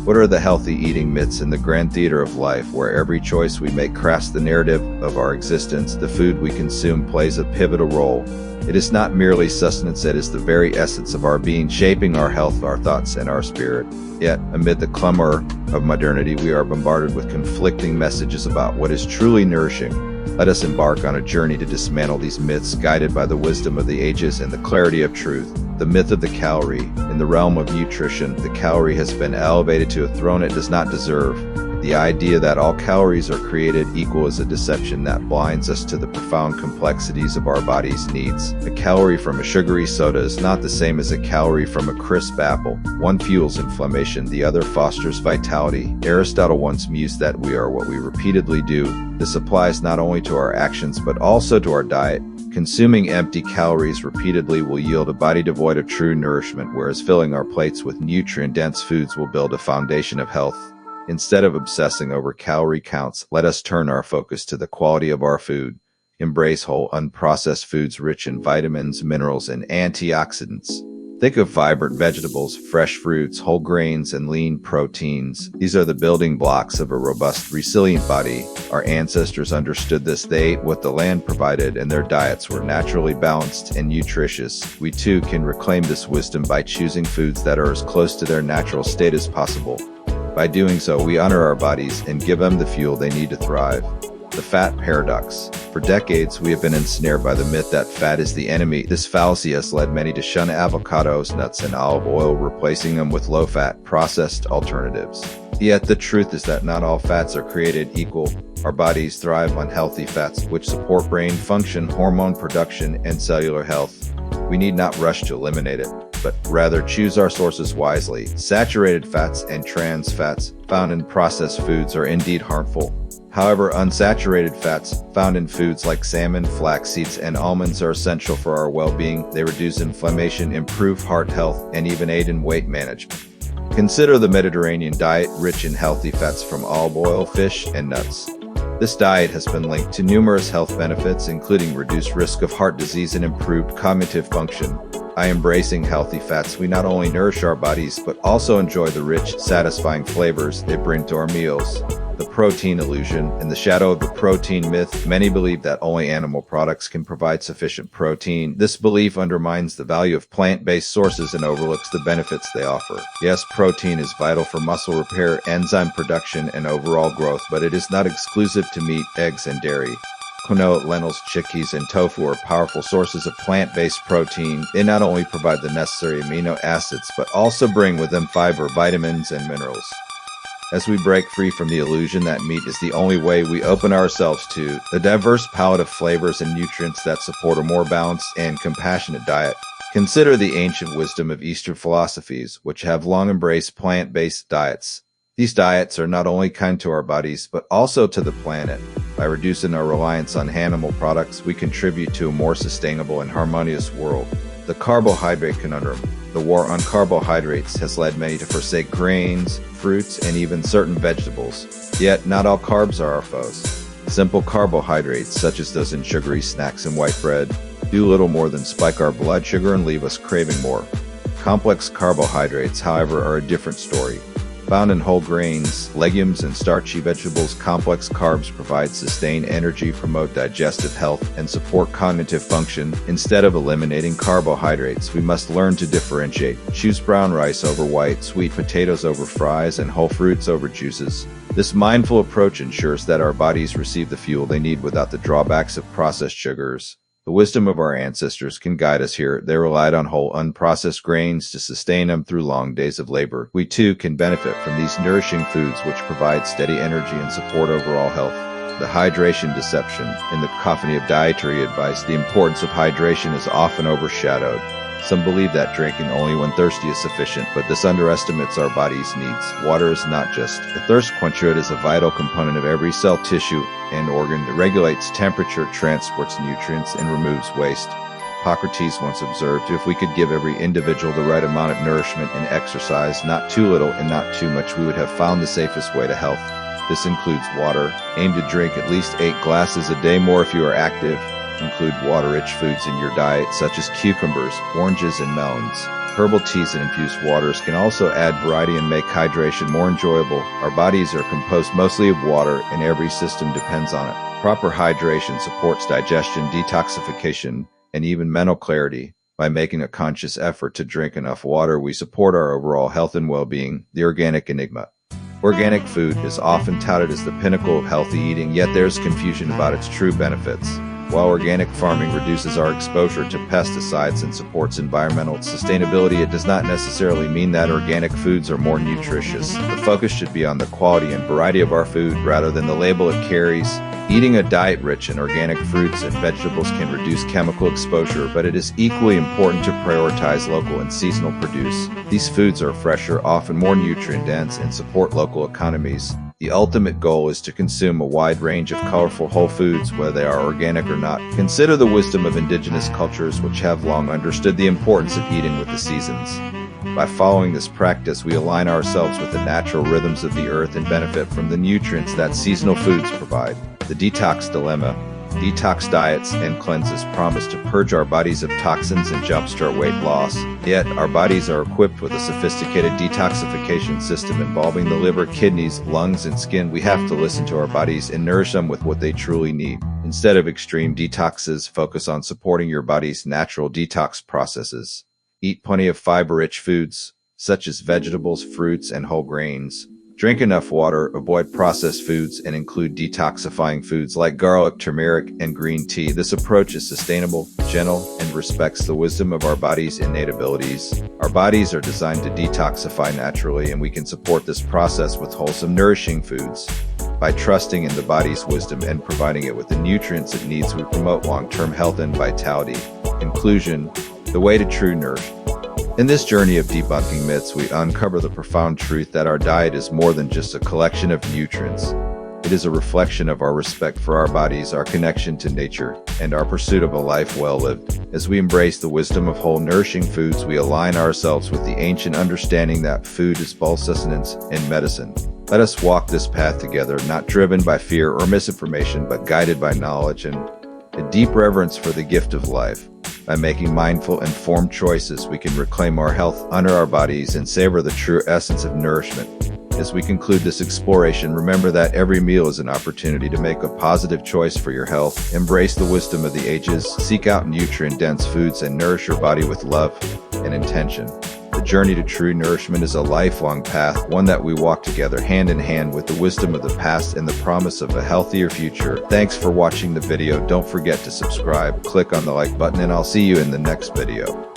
What are the healthy eating myths in the grand theater of life, where every choice we make crafts the narrative of our existence? The food we consume plays a pivotal role. It is not merely sustenance, it is the very essence of our being, shaping our health, our thoughts, and our spirit. Yet, amid the clamor of modernity, we are bombarded with conflicting messages about what is truly nourishing. Let us embark on a journey to dismantle these myths, guided by the wisdom of the ages and the clarity of truth. The myth of the calorie. In the realm of nutrition, the calorie has been elevated to a throne it does not deserve. The idea that all calories are created equal is a deception that blinds us to the profound complexities of our body's needs. A calorie from a sugary soda is not the same as a calorie from a crisp apple. One fuels inflammation, the other fosters vitality. Aristotle once mused that we are what we repeatedly do. This applies not only to our actions but also to our diet. Consuming empty calories repeatedly will yield a body devoid of true nourishment, whereas filling our plates with nutrient-dense foods will build a foundation of health. Instead of obsessing over calorie counts, let us turn our focus to the quality of our food. Embrace whole, unprocessed foods rich in vitamins, minerals, and antioxidants. Think of vibrant vegetables, fresh fruits, whole grains, and lean proteins. These are the building blocks of a robust, resilient body. Our ancestors understood this. They ate what the land provided, and their diets were naturally balanced and nutritious. We too can reclaim this wisdom by choosing foods that are as close to their natural state as possible. By doing so, we honor our bodies and give them the fuel they need to thrive. The fat paradox. For decades, we have been ensnared by the myth that fat is the enemy. This fallacy has led many to shun avocados, nuts, and olive oil, replacing them with low-fat, processed alternatives. Yet the truth is that not all fats are created equal. Our bodies thrive on healthy fats, which support brain function, hormone production, and cellular health. We need not rush to eliminate it, but rather choose our sources wisely. Saturated fats and trans fats found in processed foods are indeed harmful. However, unsaturated fats found in foods like salmon, flax seeds, and almonds are essential for our well-being. They reduce inflammation, improve heart health, and even aid in weight management. Consider the Mediterranean diet, rich in healthy fats from olive oil, fish, and nuts. This diet has been linked to numerous health benefits, including reduced risk of heart disease and improved cognitive function. By embracing healthy fats, we not only nourish our bodies, but also enjoy the rich, satisfying flavors they bring to our meals. The protein illusion. In the shadow of the protein myth, many believe that only animal products can provide sufficient protein. This belief undermines the value of plant-based sources and overlooks the benefits they offer. Yes, protein is vital for muscle repair, enzyme production, and overall growth, but it is not exclusive to meat, eggs, and dairy. Quinoa, lentils, chickpeas, and tofu are powerful sources of plant-based protein. They not only provide the necessary amino acids, but also bring with them fiber, vitamins, and minerals. As we break free from the illusion that meat is the only way, we open ourselves to the diverse palette of flavors and nutrients that support a more balanced and compassionate diet. Consider the ancient wisdom of Eastern philosophies, which have long embraced plant-based diets. These diets are not only kind to our bodies, but also to the planet. By reducing our reliance on animal products, we contribute to a more sustainable and harmonious world. The carbohydrate conundrum. The war on carbohydrates has led many to forsake grains, fruits, and even certain vegetables. Yet, not all carbs are our foes. Simple carbohydrates, such as those in sugary snacks and white bread, do little more than spike our blood sugar and leave us craving more. Complex carbohydrates, however, are a different story. Found in whole grains, legumes, and starchy vegetables, complex carbs provide sustained energy, promote digestive health, and support cognitive function. Instead of eliminating carbohydrates, we must learn to differentiate. Choose brown rice over white, sweet potatoes over fries, and whole fruits over juices. This mindful approach ensures that our bodies receive the fuel they need without the drawbacks of processed sugars. The wisdom of our ancestors can guide us here. They relied on whole, unprocessed grains to sustain them through long days of labor. We too can benefit from these nourishing foods which provide steady energy and support overall health. The hydration deception. In the cacophony of dietary advice, the importance of hydration is often overshadowed. Some believe that drinking only when thirsty is sufficient, but this underestimates our body's needs. Water is not just a thirst quencher, it is a vital component of every cell, tissue, and organ. It regulates temperature, transports nutrients, and removes waste. Hippocrates once observed, if we could give every individual the right amount of nourishment and exercise, not too little and not too much, we would have found the safest way to health. This includes water. Aim to drink at least 8 glasses a day, more if you are active. Include water-rich foods in your diet, such as cucumbers, oranges, and melons. Herbal teas and infused waters can also add variety and make hydration more enjoyable. Our bodies are composed mostly of water, and every system depends on it. Proper hydration supports digestion, detoxification, and even mental clarity. By making a conscious effort to drink enough water, we support our overall health and well-being. The organic enigma. Organic food is often touted as the pinnacle of healthy eating, yet there's confusion about its true benefits. While organic farming reduces our exposure to pesticides and supports environmental sustainability, it does not necessarily mean that organic foods are more nutritious. The focus should be on the quality and variety of our food rather than the label it carries. Eating a diet rich in organic fruits and vegetables can reduce chemical exposure, but it is equally important to prioritize local and seasonal produce. These foods are fresher, often more nutrient-dense, and support local economies. The ultimate goal is to consume a wide range of colorful whole foods, whether they are organic or not. Consider the wisdom of indigenous cultures, which have long understood the importance of eating with the seasons. By following this practice, we align ourselves with the natural rhythms of the earth and benefit from the nutrients that seasonal foods provide. The detox dilemma. Detox diets and cleanses promise to purge our bodies of toxins and jumpstart weight loss. Yet, our bodies are equipped with a sophisticated detoxification system involving the liver, kidneys, lungs, and skin. We have to listen to our bodies and nourish them with what they truly need. Instead of extreme detoxes, focus on supporting your body's natural detox processes. Eat plenty of fiber-rich foods, such as vegetables, fruits, and whole grains. Drink enough water, avoid processed foods, and include detoxifying foods like garlic, turmeric, and green tea. This approach is sustainable, gentle, and respects the wisdom of our body's innate abilities. Our bodies are designed to detoxify naturally, and we can support this process with wholesome, nourishing foods. By trusting in the body's wisdom and providing it with the nutrients it needs, we promote long-term health and vitality. Conclusion: the way to true nourishment. In this journey of debunking myths, we uncover the profound truth that our diet is more than just a collection of nutrients. It is a reflection of our respect for our bodies, our connection to nature, and our pursuit of a life well lived. As we embrace the wisdom of whole, nourishing foods, we align ourselves with the ancient understanding that food is both sustenance and medicine. Let us walk this path together, not driven by fear or misinformation, but guided by knowledge and a deep reverence for the gift of life. By making mindful, informed choices, we can reclaim our health, honor our bodies, and savor the true essence of nourishment. As we conclude this exploration, remember that every meal is an opportunity to make a positive choice for your health. Embrace the wisdom of the ages, seek out nutrient-dense foods, and nourish your body with love and intention. The journey to true nourishment is a lifelong path, one that we walk together hand in hand with the wisdom of the past and the promise of a healthier future. Thanks for watching the video. Don't forget to subscribe, click on the like button, and I'll see you in the next video.